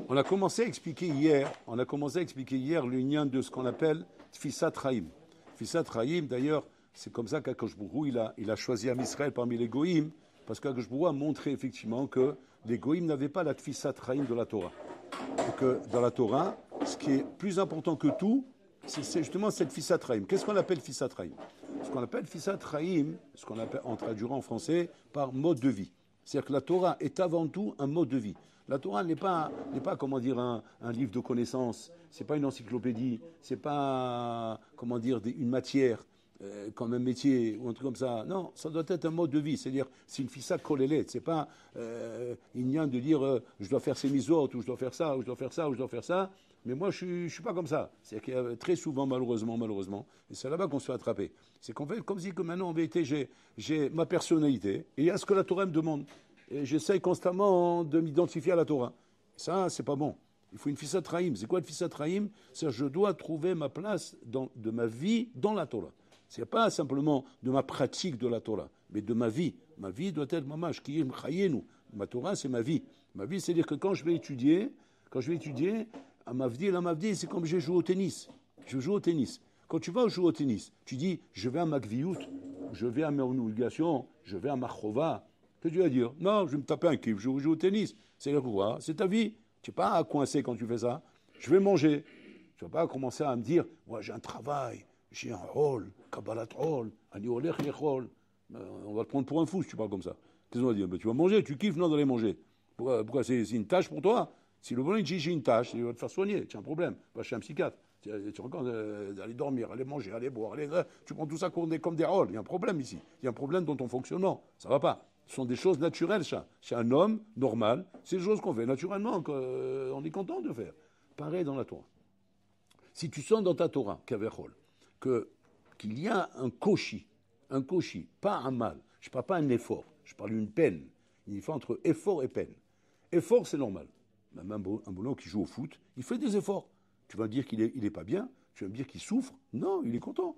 On a commencé à expliquer hier, le lien de ce qu'on appelle Tfissat Chaim. Tfissat Chaim, d'ailleurs, c'est comme ça qu'Akadosh Baruch Hu, il a choisi Am Israël parmi les Goïm, parce qu'Akadosh Baruch Hu a montré effectivement que les Goïm n'avaient pas la Tfissat Chaim de la Torah. Et que dans la Torah, ce qui est plus important que tout, c'est justement cette Tfissat Chaim. Qu'est-ce qu'on appelle Tfissat Chaim? Ce qu'on appelle Tfissat Chaim, ce qu'on appelle, en traduisant en français, par mode de vie. C'est-à-dire que la Torah est avant tout un mode de vie. La Torah n'est pas comment dire, un livre de connaissances, c'est pas une encyclopédie, c'est pas, comment dire, une matière, comme un métier ou un truc comme ça. Non, ça doit être un mode de vie. C'est-à-dire, c'est une fissa kolélette. C'est pas il n'y a de dire je dois faire ces misotes, ou je dois faire ça, ou je dois faire ça, ou je dois faire ça. Mais moi, je suis pas comme ça. C'est-à-dire qu'il y a très souvent, malheureusement, et c'est là-bas qu'on se fait attraper. C'est qu'en fait, comme si que maintenant, en vérité, j'ai ma personnalité, et il y a ce que la Torah me demande. Et j'essaye constamment de m'identifier à la Torah. Ça, c'est pas bon. Il faut une fissat Chaim. C'est quoi une fissat Chaim? C'est-à-dire je dois trouver ma place de ma vie dans la Torah. Ce n'est pas simplement de ma pratique de la Torah, mais de ma vie. Ma vie doit être mamash, qui est chayenu. Ma Torah, c'est ma vie. Ma vie, c'est-à-dire que quand je vais étudier, à Mavdi, c'est comme je joue au tennis. Je joue au tennis. Quand tu vas jouer au tennis, tu dis, je vais à ma gviout, je vais à ma obligation, je vais à ma chova. Que tu vas dire? Non, je vais me taper un kiff, je joue au tennis. C'est-à-dire quoi? C'est ta vie. Tu n'es pas coincé quand tu fais ça. Je vais manger. Tu ne vas pas commencer à me dire, moi j'ai un travail, j'ai un rôle, kabbalat rôle, aniolech rôle. On va te prendre pour un fou si tu parles comme ça. Qu'est-ce qu'on va dire? Ben, tu vas manger, tu kiffes, non, d'aller manger. Pourquoi c'est une tâche pour toi? Si le bonhomme dit j'ai une tâche, il va te faire soigner, tu as un problème, va chez un psychiatre. Tu recommences d'aller dormir, aller manger, aller boire, tu prends tout ça comme des rôles. Il y a un problème ici. Il y a un problème dans ton fonctionnement. Ça ne va pas. Ce sont des choses naturelles, ça. Chez un homme normal, c'est des choses qu'on fait naturellement, qu'on est content de faire. Pareil dans la Torah. Si tu sens dans ta Torah, Kavechol, qu'il y a un koshi, pas un mal, je ne parle pas un effort, je parle d'une peine. Il faut entre effort et peine. Effort, c'est normal. Même un boulot qui joue au foot, il fait des efforts. Tu vas me dire qu'il est pas bien, tu vas me dire qu'il souffre. Non, il est content.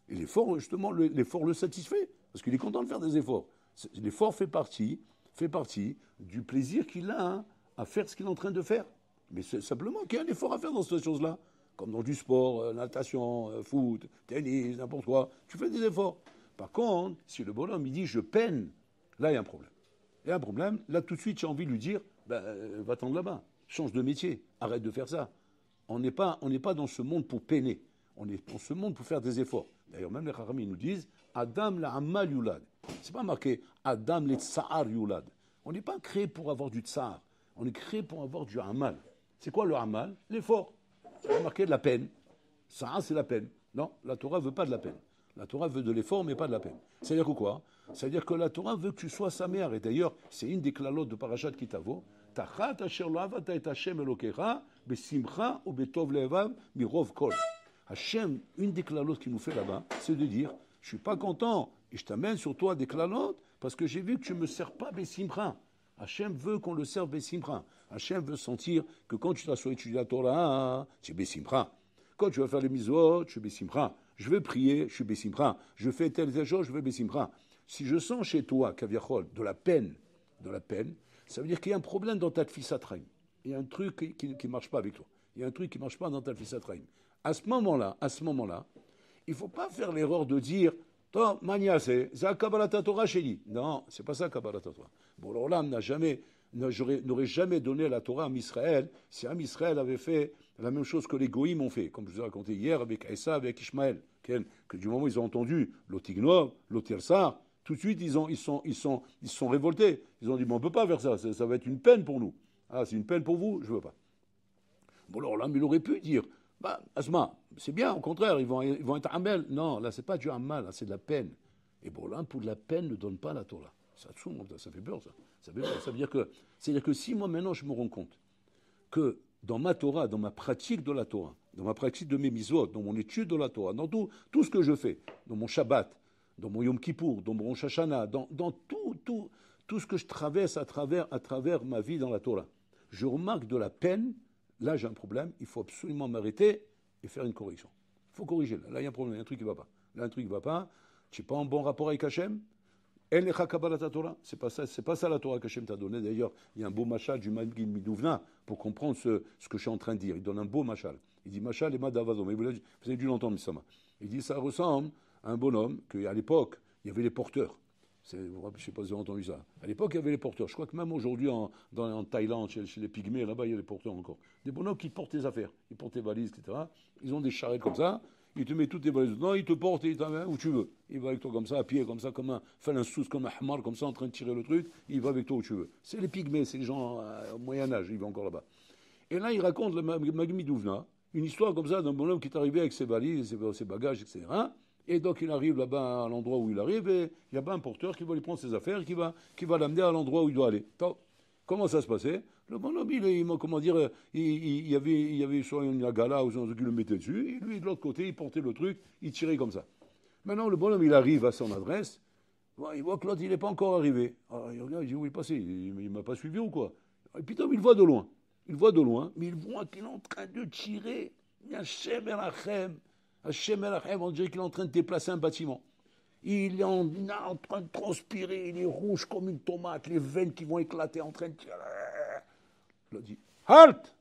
Et l'effort, justement, l'effort le satisfait, parce qu'il est content de faire des efforts. L'effort fait partie du plaisir qu'il a à faire ce qu'il est en train de faire. Mais c'est simplement qu'il y a un effort à faire dans ces choses-là. Comme dans du sport, natation, foot, tennis, n'importe quoi. Tu fais des efforts. Par contre, si le bonhomme il dit je peine, là il y a un problème. Il y a un problème. Là tout de suite j'ai envie de lui dire va-t'en de là-bas. Change de métier. Arrête de faire ça. On n'est pas dans ce monde pour peiner. On est dans ce monde pour faire des efforts. D'ailleurs, même les Chachamim nous disent Adam la amal yulad. C'est pas marqué Adam le tsa'ar yulad. On n'est pas créé pour avoir du tsa'ar. On est créé pour avoir du amal. C'est quoi le amal? L'effort. C'est pas marqué de la peine. Tsa'ar, c'est la peine. Non, la Torah veut pas de la peine. La Torah veut de l'effort, mais pas de la peine. C'est-à-dire que quoi? C'est-à-dire que la Torah veut que tu sois sa mère. Et d'ailleurs, c'est une des klalotes de Parashat Kitavo. Tachat asher lo avata et Hashem elokecha besimcha ou betov levav mirov kol. Hashem, une des klalotes qu'il nous fait là-bas, c'est de dire, je suis pas content et je t'amène sur toi des klalotes parce que j'ai vu que tu me sers pas besimcha. Hashem veut qu'on le serve besimcha. Hashem veut sentir que quand tu t'assois étudier la Torah, tu es besimcha. Quand tu vas faire les mitzvot, je suis besimcha. Je veux prier, je suis besimcha. Je fais tel jour, je veux besimcha. Si je sens chez toi, kaviachol, de la peine, ça veut dire qu'il y a un problème dans ta tfissat Chaim. Il y a un truc qui ne marche pas avec toi. Il y a un truc qui ne marche pas dans ta tfissat Chaim. À ce moment-là, il ne faut pas faire l'erreur de dire non, c'est pas ça Kabbalat Torah. Bon, l'Olam n'aurait jamais donné la Torah à Israël si Israël avait fait la même chose que les Goïm ont fait, comme je vous ai raconté hier avec Esav, avec Ishmaël, que du moment où ils ont entendu l'Otignov, l'Otirsar, tout de suite ils sont révoltés. Ils ont dit, mais on ne peut pas faire ça, ça va être une peine pour nous. Ah, c'est une peine pour vous, je ne veux pas. Bon, alors là, il aurait pu dire, Asma, c'est bien, au contraire, ils vont être amel. Non, là, c'est pas du amal, là, c'est de la peine. Et bon, là, pour de la peine, ne donne pas la Torah. Ça fait peur, ça. Ça veut dire que si moi, maintenant, je me rends compte que dans ma Torah, dans ma pratique de la Torah, dans ma pratique de mes mitzvot, dans mon étude de la Torah, dans tout ce que je fais, dans mon Shabbat, dans mon Yom Kippour, dans mon Rosh Hashanah, dans tout ce que je traverse à travers ma vie dans la Torah, je remarque de la peine. Là, j'ai un problème, il faut absolument m'arrêter et faire une correction. Il faut corriger. Là, il y a un problème, il y a un truc qui ne va pas. Là, un truc qui ne va pas. Tu n'es pas en bon rapport avec Hachem. En lecha kabbalat Torah. C'est pas ça la Torah qu'Hachem t'a donné. D'ailleurs, il y a un beau machal du Maggid Miduvna pour comprendre ce que je suis en train de dire. Il donne un beau machal. Il dit machal et madavado. Mais vous avez dû l'entendre, Missama. Il dit ça ressemble à un bonhomme qu'à l'époque, il y avait les porteurs. Je ne sais pas si vous avez entendu ça. À l'époque, il y avait les porteurs. Je crois que même aujourd'hui, en Thaïlande, chez les Pygmées, là-bas, il y a les porteurs encore. Des bonhommes qui portent tes affaires. Ils portent tes valises, etc. Ils ont des charrettes comme ça. Il te met toutes tes valises dedans. Il te porte et il t'amène où tu veux. Il va avec toi comme ça, à pied, comme ça, comme un sous, comme un hamar, comme ça, en train de tirer le truc. Il va avec toi où tu veux. C'est les Pygmées, c'est les gens au Moyen-Âge. Il va encore là-bas. Et là, il raconte le Maggid Miduvna, une histoire comme ça d'un bonhomme qui est arrivé avec ses valises, ses bagages, etc. Et donc il arrive là-bas à l'endroit où il arrive et il y a pas un porteur qui va lui prendre ses affaires, qui va l'amener à l'endroit où il doit aller. Donc, comment ça se passait? Le bonhomme, comment dire, il y avait soit une gala ou qui le mettait dessus, et lui de l'autre côté, il portait le truc, il tirait comme ça. Maintenant, le bonhomme, il arrive à son adresse, il voit que l'autre, il n'est pas encore arrivé. Alors, il regarde, il dit où il est passé? Il ne m'a pas suivi ou quoi? Et puis, il voit de loin. Il voit de loin, mais il voit qu'il est en train de tirer. Hachem Elachem, on dirait qu'il est en train de déplacer un bâtiment. Il est en train de transpirer, il est rouge comme une tomate, les veines qui vont éclater, en train de tirer. Il a dit, halte,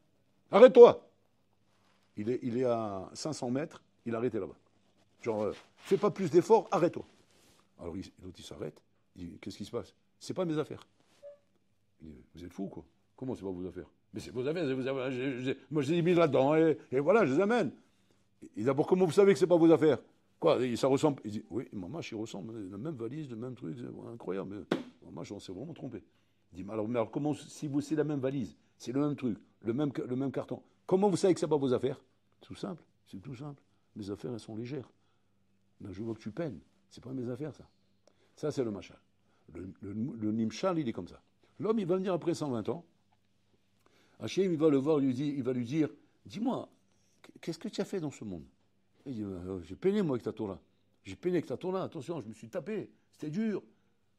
arrête-toi. Il est à 500 mètres, il a arrêté là-bas. Genre, fais pas plus d'efforts, arrête-toi. Alors l'autre il s'arrête, il dit, qu'est-ce qui se passe? C'est pas mes affaires. Il dit, vous êtes fous quoi? Comment c'est pas vos affaires? Mais c'est vos affaires, moi je les ai mis là-dedans, et voilà, je les amène. Et d'abord, comment vous savez que c'est pas vos affaires? Quoi, ça ressemble? Il dit, oui, maman, il ressemble, la même valise, le même truc, c'est incroyable, mais maman, on s'est vraiment trompé. Il dit, mais alors comment, si c'est la même valise, c'est le même truc, le même carton, comment vous savez que c'est pas vos affaires? Tout simple, c'est tout simple. Mes affaires, elles sont légères. Là, je vois que tu peines. C'est pas mes affaires, ça. Ça, c'est le machal. Le nimshal, il est comme ça. L'homme, il va venir après 120 ans. Hachem, il va le voir, il va lui dire, dis-moi, qu'est-ce que tu as fait dans ce monde? Il dit, j'ai peiné moi avec ta Torah. J'ai peiné avec ta Torah, attention, je me suis tapé, c'était dur.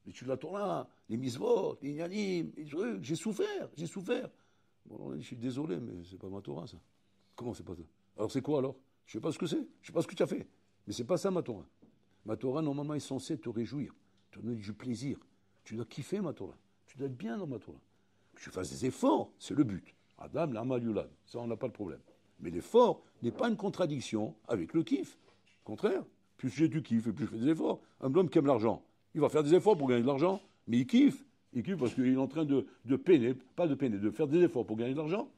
L'étude de la Torah, les misvot, les inyanim, les trucs, j'ai souffert. Bon, je suis désolé, mais c'est pas ma Torah, ça. Comment c'est pas ça? Alors c'est quoi alors? Je sais pas ce que c'est, je sais pas ce que tu as fait. Mais c'est pas ça ma Torah. Ma Torah, normalement, est censée te réjouir, te donner du plaisir. Tu dois kiffer ma Torah. Tu dois être bien dans ma Torah. Que tu fasses des efforts, c'est le but. Adam, l'Amal Yulad, ça on n'a pas de problème. Mais l'effort n'est pas une contradiction avec le kiff. Au contraire, plus j'ai du kiff et plus je fais des efforts. Un homme qui aime l'argent, il va faire des efforts pour gagner de l'argent, mais il kiffe. Il kiffe parce qu'il est en train de peiner, pas de peiner, de faire des efforts pour gagner de l'argent.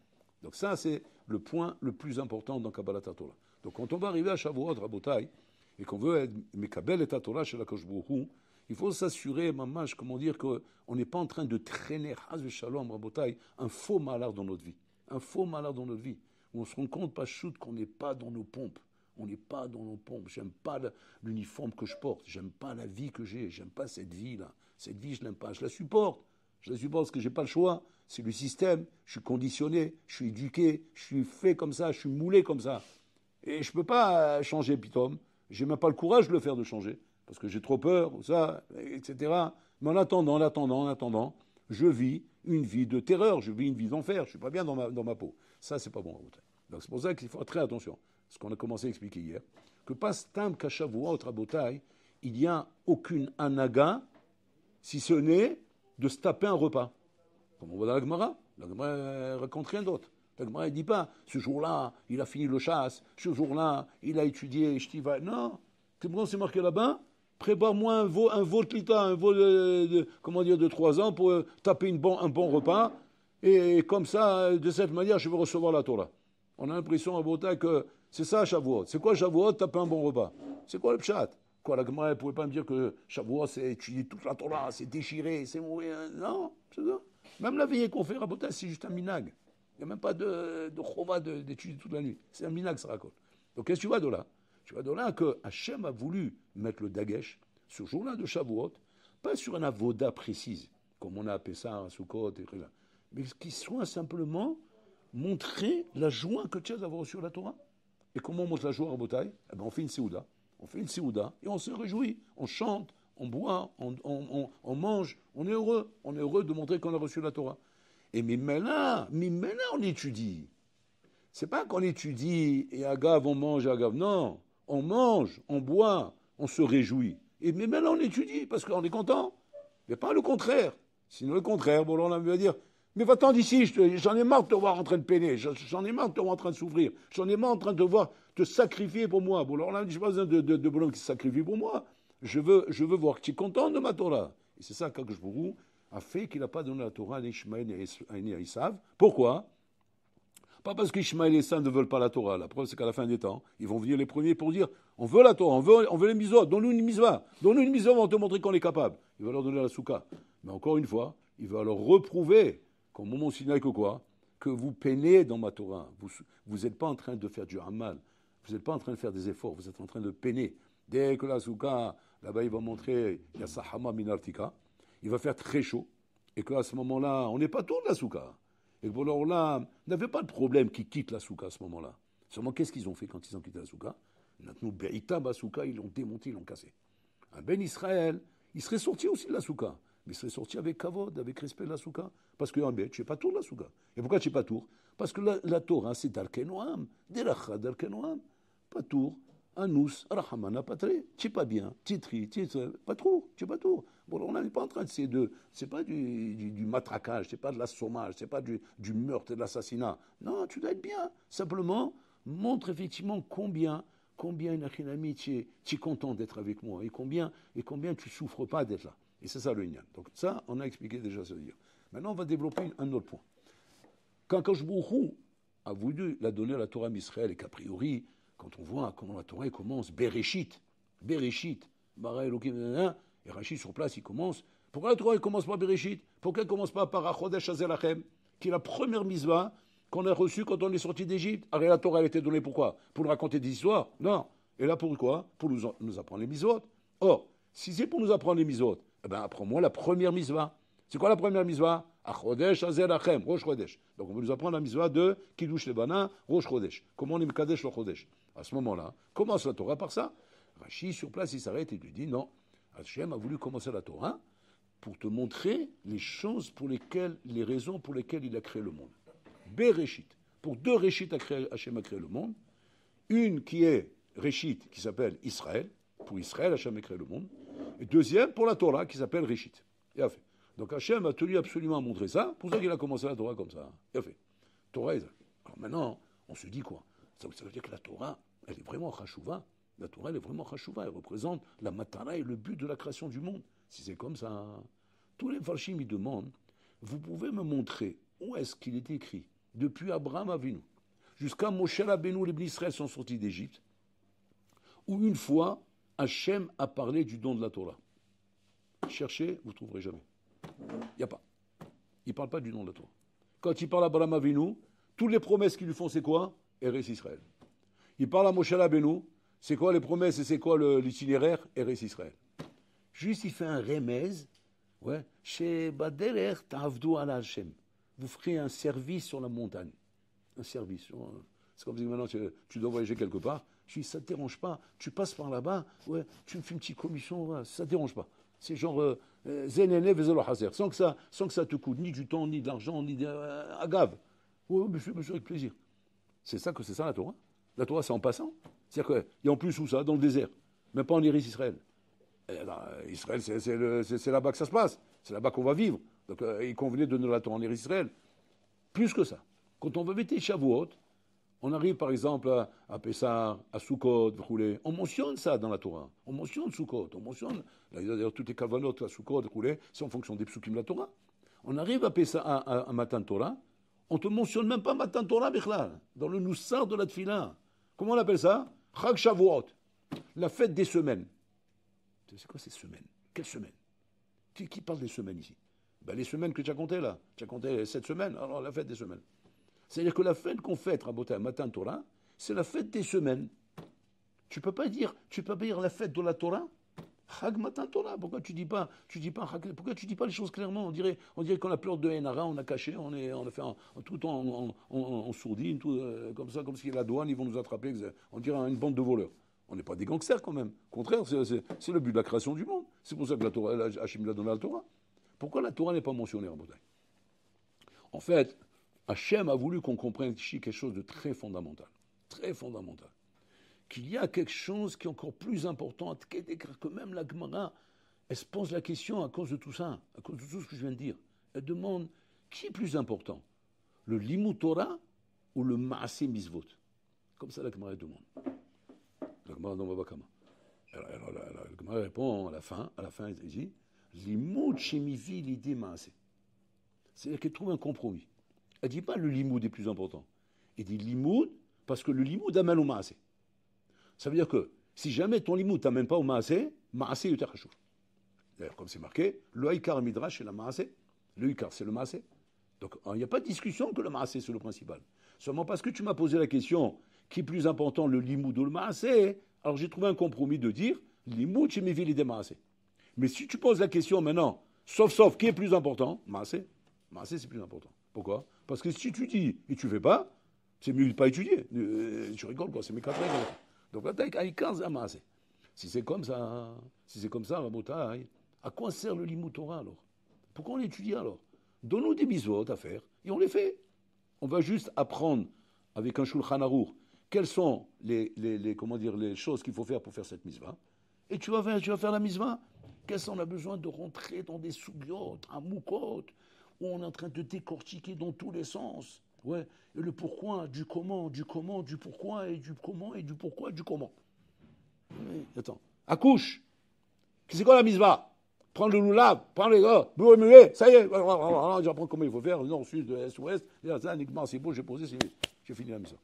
Donc ça, c'est le point le plus important dans Kabbalat Torah. Donc quand on va arriver à Shavuot, Rabotai, et qu'on veut être Mekabel et Torah chez la Kosh Baruch Hu, il faut s'assurer, mamash, comment dire, qu'on n'est pas en train de traîner, Haz Shalom, Rabotai, un faux malheur dans notre vie. Un faux malheur dans notre vie. Où on se rend compte, pas shoot, qu'on n'est pas dans nos pompes. On n'est pas dans nos pompes. J'aime pas l'uniforme que je porte. J'aime pas la vie que j'ai. J'aime pas cette vie-là. Cette vie, je l'aime pas. Je la supporte. Je la supporte parce que j'ai pas le choix. C'est le système. Je suis conditionné. Je suis éduqué. Je suis fait comme ça. Je suis moulé comme ça. Et je peux pas changer, pitom. J'ai même pas le courage de le faire, de changer. Parce que j'ai trop peur, ça, etc. Mais en attendant, je vis une vie de terreur. Je vis une vie d'enfer. Je suis pas bien dans ma peau. Ça, c'est pas bon. Donc c'est pour ça qu'il faut faire très attention. Ce qu'on a commencé à expliquer hier, que pas stam kashavua au rabotai, il n'y a aucune anaga, si ce n'est de se taper un repas. Comme on voit dans la Gemara ne raconte rien d'autre. La Gemara ne dit pas, ce jour-là, il a fini le chasse, ce jour-là, il a étudié Shtiva. Non, c'est marqué là-bas, prépare-moi un vol clita, un vol de 3 ans pour taper un bon repas, et comme ça, de cette manière, je vais recevoir la Torah. On a l'impression à Bota que c'est ça Shavuot. C'est quoi Shavuot? Taper un bon repas. C'est quoi le pshat? Quoi, la Gemara ne pouvait pas me dire que Shavuot, c'est étudier toute la Torah, c'est déchirer, c'est mourir. Non, c'est ça. Même la veillée qu'on fait à Bota, c'est juste un minag. Il n'y a même pas de chova d'étudier toute la nuit. C'est un minag, ça raconte. Donc qu'est-ce que tu vois de là? Tu vois de là que Hachem a voulu mettre le dagesh ce jour-là de Shavuot, pas sur un avoda précise, comme on a appelé ça à Sukkot, et là, mais qui soit simplement montrer la joie que tu as d'avoir reçu la Torah. Et comment on montre la joie à Botaï? Eh ben, on fait une séouda. On fait une séouda et on se réjouit. On chante, on boit, on mange. On est heureux. On est heureux de montrer qu'on a reçu la Torah. Et mais maintenant, on étudie. C'est pas qu'on étudie et agave, on mange, agave. Non. On mange, on boit, on se réjouit. Et mais maintenant, on étudie parce qu'on est content. mais pas le contraire. Sinon, le contraire, bon, on va dire, mais va-t'en d'ici, j'en ai marre de te voir en train de peiner, j'en ai marre de te voir en train de souffrir, j'en ai marre en train de te voir te sacrifier pour moi. Bon, alors là, je n'ai pas besoin de bonhomme qui se sacrifie pour moi. Je veux voir que tu es content de ma Torah. Et c'est ça qu'Akadosh Baruch Hu a fait qu'il n'a pas donné la Torah à Ishmaël et à Isav. Pourquoi? Pas parce qu'Ishmaël et Isav ne veulent pas la Torah. La preuve, c'est qu'à la fin des temps, ils vont venir les premiers pour dire on veut la Torah, on veut les mitzvot, donne-nous une mitzvah. Donne-nous une mitzvah, on va te montrer qu'on est capable. Il va leur donner la soukha. Mais encore une fois, il va leur reprouver qu'au moment Sinaï que quoi? Que vous peinez dans ma Torah. Vous n'êtes pas en train de faire du hamal. Vous n'êtes pas en train de faire des efforts. Vous êtes en train de peiner. Dès que la soukha, là-bas, il va montrer, il y a Sahama Minartika. Il va faire très chaud. Et qu'à ce moment-là, on n'est pas tout de la soukha. Et que alors là, n'avait pas de problème qu'ils quittent la soukha à ce moment-là. Seulement, qu'est-ce qu'ils ont fait quand ils ont quitté la soukha? Maintenant, Be'ita Basouka, ils l'ont démonté, ils l'ont cassé. Un Ben Israël, il serait sorti aussi de la soukha. Mais il serait sorti avec kavod, avec respect de la soukha. Parce qu'en bête, tu n'es pas tour de la soukha. Et pourquoi tu n'es pas tour? Parce que la Torah, c'est Darkenoam. Deracha Darkenoam. Pas tour. Anous, Rahamana Patre. Tu n'es pas bien. Titri, pas trop. Tu n'es pas tour. Bon, on n'est pas en train de ces deux. Ce n'est pas du matraquage, ce n'est pas de l'assommage, ce n'est pas du meurtre et de l'assassinat. Non, tu dois être bien. Simplement, montre effectivement combien Inachinami, tu es content d'être avec moi et combien tu ne souffres pas d'être là. Et c'est ça le Inyan. Donc ça, on a expliqué déjà ce dire. Maintenant, on va développer un autre point. Quand Akadosh Baruch Hu a voulu la donner à la Torah d'Israël et qu'a priori, quand on voit comment la Torah commence, Bereshit, Bara Elokim, et Rashi sur place, il commence. Pourquoi la Torah ne commence pas Bereshit? Pourquoi elle ne commence pas par Achodesh Hazelachem, qui est la première mitzvah qu'on a reçue quand on est sorti d'Égypte? Alors la Torah, elle était donnée pourquoi? Pour nous raconter des histoires? Non. Et là, pourquoi? Pour nous apprendre les mitzvot. Or, si c'est pour nous apprendre les mitzvot, eh bien, apprends-moi la première mitzvah. C'est quoi la première mitzvah? Achodesh Hazelachem, Rosh Chodesh. Donc, on va nous apprendre la mitzvah de Kiddush Lebana, Rosh Chodesh. Comment on est Mekadesh le Chodesh? À ce moment-là, commence la Torah par ça. Rashi, sur place, il s'arrête et lui dit non. Hachem a voulu commencer la Torah pour te montrer les raisons pour lesquelles il a créé le monde. Bereshit. Pour deux Réchit, Hachem a créé le monde. Une qui est Réchit, qui s'appelle Israël. Pour Israël, Hachem a créé le monde. Et deuxième, pour la Torah, qui s'appelle Réchit. Il a fait. Donc Hachem a tenu absolument à montrer ça. Pour ça qu'il a commencé la Torah comme ça. Il a fait. Torah, alors maintenant, on se dit quoi? Ça veut dire que la Torah, elle est vraiment Chashuvah. La Torah, elle est vraiment Chashuvah. Elle représente la matara et le but de la création du monde. Si c'est comme ça, tous les Farshim, ils demandent, vous pouvez me montrer où est-ce qu'il est écrit, depuis Abraham Avinu, jusqu'à Moshe Rabbeinu, les Israël sont sortis d'Égypte, où une fois, Hachem a parlé du don de la Torah. Cherchez, vous ne trouverez jamais. Il n'y a pas. Il ne parle pas du don de la Torah. Quand il parle à Abraham Avinu, toutes les promesses qu'il lui font, c'est quoi? Eretz Israël. Il parle à Moshe Rabbeinu, c'est quoi les promesses et c'est quoi l'itinéraire? Eretz Israël. Juste, il fait un remez, ouais, chez Baderer Ta'avdu ala Hashem. Vous ferez un service sur la montagne. Un service. C'est comme si maintenant tu dois voyager quelque part. Je dis, ça ne te dérange pas. Tu passes par là-bas, ouais, tu me fais une petite commission, ouais, ça ne te dérange pas. C'est genre Zenene Vezelo Hazer. Sans que ça te coûte ni du temps, ni de l'argent, ni agave. Oui, monsieur, avec plaisir. C'est ça la Torah. La Torah, c'est en passant. C'est-à-dire qu'il y a en plus où ça? Dans le désert. Même pas en Eretz Israël. Israël, c'est là-bas que ça se passe. C'est là-bas qu'on va vivre. Donc, il convenait de donner la Torah en Eretz Israël. Plus que ça. Quand on va fêter Shavuot, on arrive par exemple à Pessah, à Sukkot, on mentionne ça dans la Torah. On mentionne Sukkot, on mentionne, d'ailleurs, toutes les kavanot à Sukkot, c'est en fonction des psukim de la Torah. On arrive à Pessah, à Matan Torah, on ne te mentionne même pas Matan Torah, Bichlal, dans le Noussar de la Tfila. Comment on appelle ça? Chag Shavuot, la fête des semaines. C'est quoi ces semaines? Quelles semaines? Qui parle des semaines ici? Ben, les semaines que tu as comptées là. Tu as compté 7 semaines, alors la fête des semaines. C'est-à-dire que la fête qu'on fête, Rabotai, Matan Torah, c'est la fête des semaines. Tu peux pas dire la fête de la Torah? Chag Matan Torah. Pourquoi tu dis pas les choses clairement? On dirait qu'on a peur de Enara, on a caché, on a fait tout en sourdine, tout comme ça, comme si la douane, ils vont nous attraper. On dirait une bande de voleurs. On n'est pas des gangsters quand même. Au contraire, c'est le but de la création du monde. C'est pour ça que la Torah, Hachem l'a donné à la Torah. Pourquoi la Torah n'est pas mentionnée en Rabotai? En fait, Hachem a voulu qu'on comprenne ici quelque chose de très fondamental. Très fondamental. Qu'il y a quelque chose qui est encore plus important que même la Gemara, elle se pose la question à cause de tout ça, à cause de tout ce que je viens de dire. Elle demande qui est plus important, le limud Torah ou le maaseh mitzvot. Comme ça, la Gemara demande. La Gemara dans Baba Kama. Alors, la Gemara répond à la fin, elle dit limud shemivi l'idée maaseh. C'est-à-dire qu'elle trouve un compromis. Elle ne dit pas le limud est plus important. Elle dit limud parce que le limud amène au maaseh. Ça veut dire que si jamais ton limud t'amène pas au maaseh, maaseh yoter chashuv. D'ailleurs, comme c'est marqué, le haïkar midrash c'est la maaseh. Le haïkar c'est le maaseh. Donc il n'y a pas de discussion que le maaseh c'est le principal. Seulement parce que tu m'as posé la question qui est plus important, le limud ou le maaseh, alors j'ai trouvé un compromis de dire limud chez mes villes et des maaseh. Mais si tu poses la question maintenant, sauf, qui est plus important? Maaseh. Maaseh c'est plus important. Pourquoi? Parce que si tu dis et tu ne fais pas, c'est mieux de ne pas étudier. Tu rigoles quoi, c'est mes 4 règles. Donc là, t'as haïkar c'est maaseh. Si c'est comme ça, Rabotai, à quoi sert le limud Torah alors? Pourquoi on l'étudie alors? Donne-nous des mitzvot à faire et on les fait. On va juste apprendre avec un Shulchan Aruch quelles sont les choses qu'il faut faire pour faire cette mitzvah. Et tu vas faire la mitzvah. Qu'est-ce qu'on a besoin de rentrer dans des soubiotes, un moukot, où on est en train de décortiquer dans tous les sens. Ouais. Et le pourquoi, du comment, du pourquoi, et du comment, et du pourquoi, du comment. Oui, attends. Accouche. C'est quoi la mitzvah? Prends le loulav, prends les gars, muet, ça y est, j'apprends comment il faut faire, nord, sud, est, ouest, c'est beau, j'ai posé, j'ai fini la mitzvah.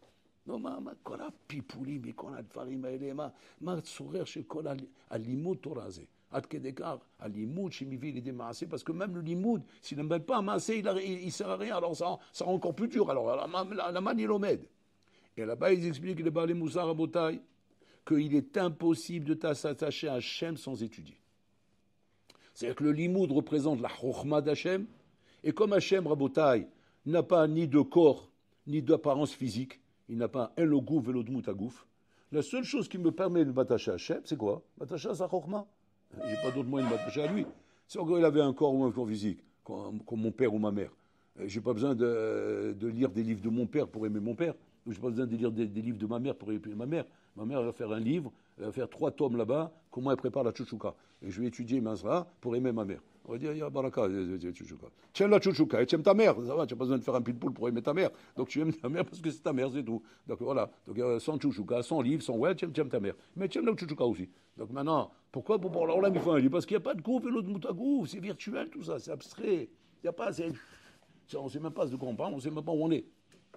Non, ma kola pipouli, mais kola dvarim האלה, ma tsorer chez kola alimut Torah הזה. עד כדי כך, הלימוד שמביא לידי מעשה, parce que même le limoud, s'il n'aime pas un מעשה, il sert à rien, alors ça rend encore plus dur, alors la man il l'omède. Et là-bas, ils expliquent, les Baalei Moussar Rabotai, qu'il est impossible de s'attacher à Hachem sans étudier. C'est-à-dire que le limoud représente la chokhma d'Hachem, et comme Hachem, Rabotai, n'a pas ni de corps, ni d'apparence physique, il n'a pas un logo velodmout agouf, la seule chose qui me permet de m'attacher à Hachem, c'est quoi? M'attacher à sa chokhma. Je n'ai pas d'autre moyen de m'attacher à lui. Si encore il avait un corps ou un corps physique, comme mon père ou ma mère, je n'ai pas besoin de lire des livres de mon père pour aimer mon père, ou je n'ai pas besoin de lire des livres de ma mère pour aimer ma mère. Ma mère va faire un livre, elle va faire 3 tomes là-bas, comment elle prépare la chouchouka. Et je vais étudier Masra pour aimer ma mère. On va dire, ya baraka, chouchouka. Tu aimes la chouchouka et tu aimes ta mère, ça va, tu n'as pas besoin de faire un pitbull pour aimer ta mère. Donc tu aimes ta mère parce que c'est ta mère, c'est tout. Donc voilà, donc, sans chouchouka, sans livre, sans ouais, tu aimes ta mère. Mais tu aimes la chouchouka aussi. Donc maintenant, pourquoi pour parler là, il faut un livre? Parce qu'il n'y a pas de groupe et l'autre moutagouf, c'est virtuel tout ça, c'est abstrait. Il n'y a pas, on ne sait même pas de quoi on parle, on ne sait même pas où on est.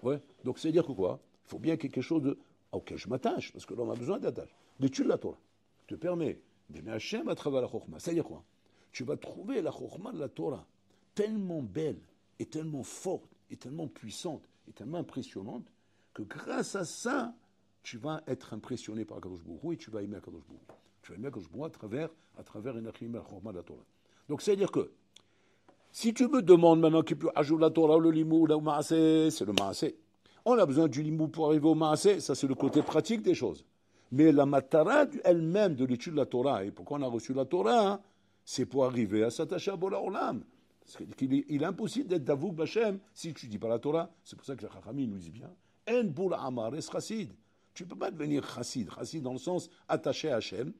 Ouais. Donc c'est dire que quoi? Il faut bien quelque chose auquel je m'attache, parce que l'homme a besoin d'attache. L'étude de la Torah te permet d'aimer Hachem à travers la Chokhmah. C'est-à-dire quoi? Tu vas trouver la Chokhmah de la Torah tellement belle, et tellement forte, et tellement puissante, et tellement impressionnante, que grâce à ça, tu vas être impressionné par Akadosh Baruch Hu et tu vas aimer Akadosh Baruch Hu. Tu vas aimer Akadosh Baruch Hu à travers une Chokhmah de la Torah. Donc c'est-à-dire que, si tu me demandes maintenant qui peut ajouter la Torah ou le limoud ou le maaseh, c'est le maaseh. On a besoin du limoud pour arriver au maaseh, ça c'est le côté pratique des choses. Mais la matara elle-même de l'étude de la Torah, et pourquoi on a reçu la Torah, hein, c'est pour arriver à s'attacher à Bola Olam. Il est impossible d'être d'avouk Bachem si tu ne dis pas la Torah. C'est pour ça que le Chachami nous dit bien, En boula amares chassid. Tu ne peux pas devenir chassid. Chassid dans le sens attaché à Hachem,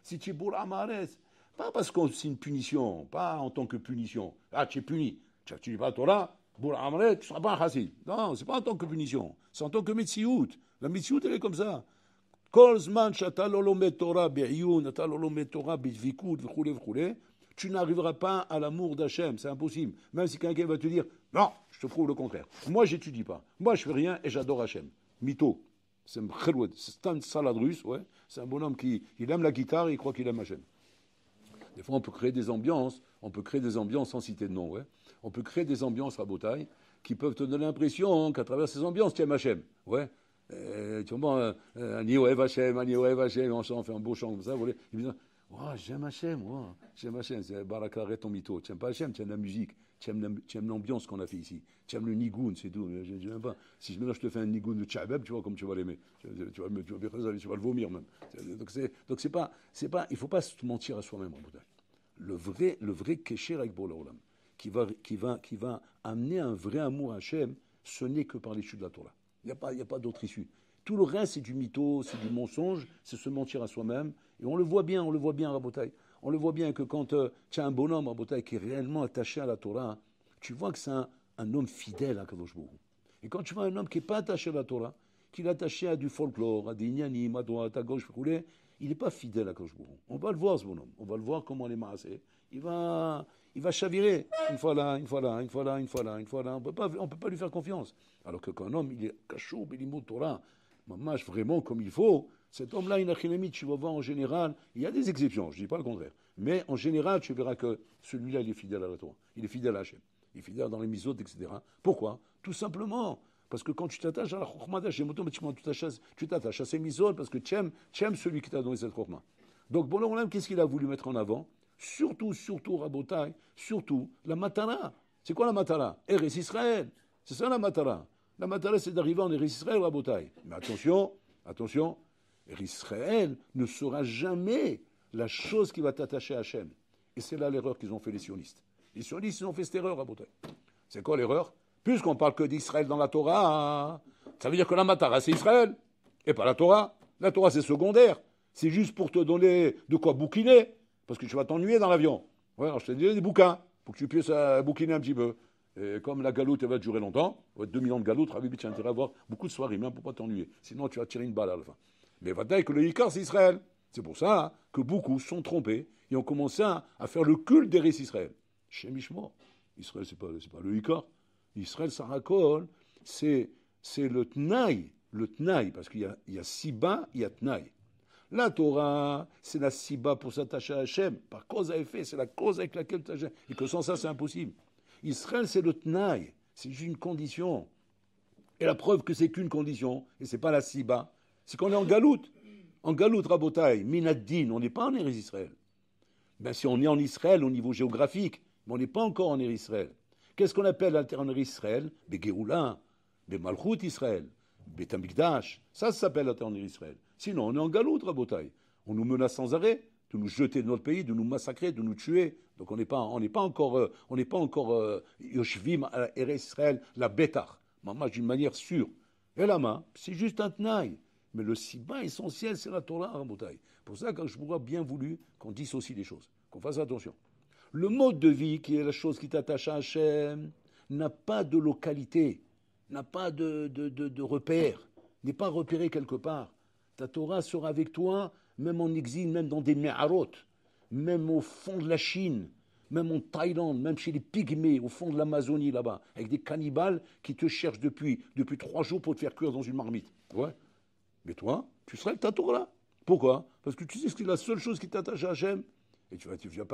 si tu es boula amares. Pas parce que c'est une punition, pas en tant que punition. Ah, tu es puni. Tu ne dis pas la Torah, boula amares, tu ne seras pas un chassid. Non, ce n'est pas en tant que punition. C'est en tant que metsiout. La metsiout, elle est comme ça. Tu n'arriveras pas à l'amour d'Hachem, c'est impossible. Même si quelqu'un va te dire, non, je te prouve le contraire. Moi, j'étudie pas. Moi, je fais rien et j'adore Hachem. Mytho. C'est un salade russe, ouais. C'est un bonhomme qui aime la guitare et il croit qu'il aime Hachem. Des fois, on peut créer des ambiances sans citer de nom, ouais. On peut créer des ambiances à Botaï qui peuvent te donner l'impression qu'à travers ces ambiances, tu aimes Hachem, ouais. Tu vois, Ani Oev Hachem, on fait un beau chant comme ça, voilà. Il me dit, oh, j'aime Hachem, c'est Baraka, arrête ton mytho. Tu n'aimes pas Hachem, tu aimes la musique, tu aimes l'ambiance qu'on a fait ici, tu aimes le nigoun, c'est tout. Je n'aime pas. Si maintenant je te fais un nigoun de Tchabeb, tu vois comme tu vas l'aimer. Tu vas le vomir même. Donc c'est pas, il ne faut pas se mentir à soi-même en Bouddha. Le vrai Kesher avec Bola Olam, qui va amener un vrai amour à Hachem, ce n'est que par l'étude de la Torah. Il n'y a pas d'autre issue. Tout le reste, c'est du mytho, c'est du mensonge, c'est se mentir à soi-même. Et on le voit bien, Rabotai. On le voit bien que quand tu as un bonhomme en Bretagne qui est réellement attaché à la Torah, tu vois que c'est un homme fidèle à Kadosh Baruch Hu. Et quand tu vois un homme qui n'est pas attaché à la Torah, qui est attaché à du folklore, à des ignanim, à droite, à gauche, il n'est pas fidèle à Kadosh Baruch Hu. On va le voir, ce bonhomme. On va le voir comment il est maasé. Il va chavirer. Une fois là, une fois là, une fois là, une fois là, une fois là. On peut pas lui faire confiance. Alors que quand un homme, il est cachou, bilimut Torah, mamash vraiment comme il faut, cet homme-là, il a chinamite, tu vas voir en général, il y a des exceptions, je ne dis pas le contraire. Mais en général, tu verras que celui-là, il est fidèle à la Torah. Il est fidèle à Hachem. Il est fidèle dans les misotes, etc. Pourquoi? Tout simplement parce que quand tu t'attaches à la Chokhmah d'Hachem, automatiquement tu t'attaches à ces misotes parce que tu aimes celui qui t'a donné cette Chokhmah. Donc, bon, là, qu'est-ce qu'il a voulu mettre en avant? Surtout, Rabotai, surtout, la Matara. C'est quoi la Matara? Eretz Israël. C'est ça la Matara. La Matara, c'est d'arriver en Eretz Israël, Rabotai. Mais attention, Eretz Israël ne sera jamais la chose qui va t'attacher à Hachem. Et c'est là l'erreur qu'ils ont fait les sionistes. Les sionistes, ils ont fait cette erreur, Rabotai. C'est quoi l'erreur? Puisqu'on parle que d'Israël dans la Torah, ça veut dire que la Matara, c'est Israël, et pas la Torah. La Torah, c'est secondaire. C'est juste pour te donner de quoi bouquiner, parce que tu vas t'ennuyer dans l'avion. Ouais, alors je te dis des bouquins, pour que tu puisses bouquiner un petit peu. Et comme la galoute, elle va durer longtemps, 2 millions de galoutes, Rabbi, tu as intérêt à avoir beaucoup de soirées, même pour pas t'ennuyer. Sinon, tu vas tirer une balle à la fin. Mais va dire que le Icar, c'est Israël. C'est pour ça que beaucoup sont trompés et ont commencé à faire le culte d'Eretz Israël. Chez Mishmor, Israël, c'est pas le Icar. Israël, Sarakol, c'est le Tnaï, parce qu'il y a Siba, il y a Tnaï. La Torah, c'est la Siba pour s'attacher à Hachem, par cause à effet, c'est la cause avec laquelle tu t'attaches, et que sans ça, c'est impossible. Israël, c'est le Tnaï, c'est juste une condition. Et la preuve que c'est qu'une condition, et c'est pas la Siba, c'est qu'on est en Galoute. En Galoute, Rabotai, Minaddin, on n'est pas en Eretz Israël. Ben, si on est en Israël au niveau géographique, mais on n'est pas encore en Eretz Israël. Qu'est-ce qu'on appelle en Eretz Israël? Begeoula, Bemalchut Israël, Betamikdash. Ça s'appelle en Eretz Israël. Sinon, on est en Galoute, Rabotai. On nous menace sans arrêt de nous jeter de notre pays, de nous massacrer, de nous tuer. Donc on n'est pas encore Yoshvim à Eretz Israël, la Bétar. Maman, d'une manière sûre. Et la main, c'est juste un tenaille. Mais le siba essentiel, c'est la Torah, Rabotai. Pour ça, quand je pourrais bien voulu qu'on dissocie les choses, qu'on fasse attention. Le mode de vie, qui est la chose qui t'attache à Hachem, n'a pas de localité, n'a pas de repère, n'est pas repéré quelque part. Ta Torah sera avec toi, même en exil, même dans des Meharot, même au fond de la Chine, même en Thaïlande, même chez les Pygmées, au fond de l'Amazonie là-bas, avec des cannibales qui te cherchent depuis 3 jours pour te faire cuire dans une marmite. Ouais. Mais toi, tu seras avec ta Torah. Pourquoi? Parce que tu sais que c'est la seule chose qui t'attache à Hachem. Et tu vas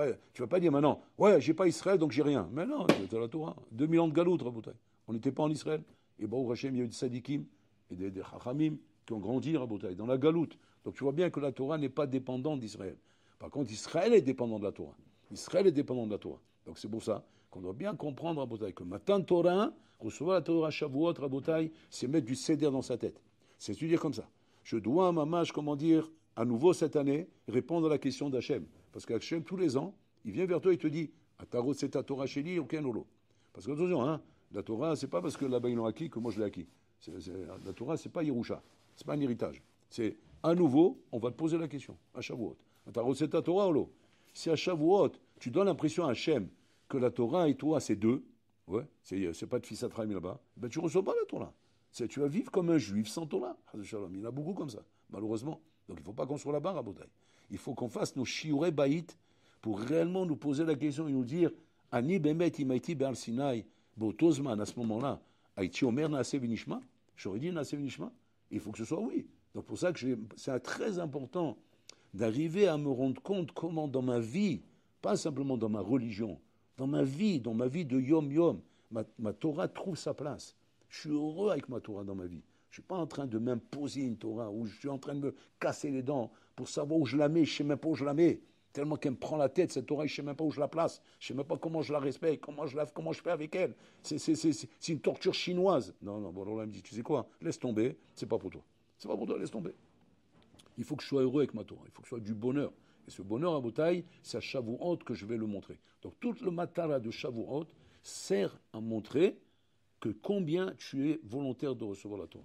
pas dire maintenant, ouais, j'ai pas Israël donc j'ai rien. Mais non, tu as la Torah. 2 millions de galoutes, Rabotai. On n'était pas en Israël. Et bon, au Hachem, il y a eu des sadikim et des chachamim qui ont grandi, Rabotai, dans la galoute. Donc tu vois bien que la Torah n'est pas dépendante d'Israël. Par contre, Israël est dépendant de la Torah. Israël est dépendant de la Torah. Donc c'est pour ça qu'on doit bien comprendre, Rabotai, que matin Torah, recevoir la Torah Shavuot, Rabotai, c'est mettre du céder dans sa tête. C'est dire comme ça. Je dois, mamage, comment dire, à nouveau cette année, répondre à la question d'Hachem. Parce qu'Hachem, tous les ans, il vient vers toi et te dit, Ataro, c'est ta Torah chez lui, aucun lolo. Parce que attention, hein, la Torah, c'est pas parce que là-bas ils l'ont acquis que moi je l'ai acquis. La Torah, c'est pas Yerusha, c'est pas un héritage. C'est, à nouveau, on va te poser la question, à Shavuot. Ataro, c'est ta Torah ou l'eau? Si à Shavuot, tu donnes l'impression à Hachem que la Torah et toi, c'est deux, ouais, c'est pas de fils à Traim là-bas, ben tu reçois pas la Torah. Tu vas vivre comme un juif sans Torah. Il y en a beaucoup comme ça, malheureusement. Donc il ne faut pas qu'on soit là-bas, Rabotai. Il faut qu'on fasse nos shiurei baït pour réellement nous poser la question et nous dire Ani bemet imaiti be'al Sinai, botozman, à ce moment-là, Haïti omer naase v'nishma. J'aurais dit naase v'nishma. Il faut que ce soit oui. Donc pour ça que c'est très important d'arriver à me rendre compte comment dans ma vie, pas simplement dans ma religion, dans ma vie de yom-yom, ma Torah trouve sa place. Je suis heureux avec ma Torah dans ma vie. Je ne suis pas en train de m'imposer une Torah où je suis en train de me casser les dents pour savoir où je la mets. Je ne sais même pas où je la mets. Tellement qu'elle me prend la tête, cette Torah, je ne sais même pas où je la place. Je ne sais même pas comment je la respecte, comment je fais avec elle. C'est une torture chinoise. Non, bon, alors là, elle me dit, tu sais quoi, laisse tomber, c'est pas pour toi. C'est pas pour toi, laisse tomber. Il faut que je sois heureux avec ma Torah. Il faut que ce soit du bonheur. Et ce bonheur à Botaï, c'est à Shavuot que je vais le montrer. Donc tout le matara de Shavuot sert à montrer que combien tu es volontaire de recevoir la Torah.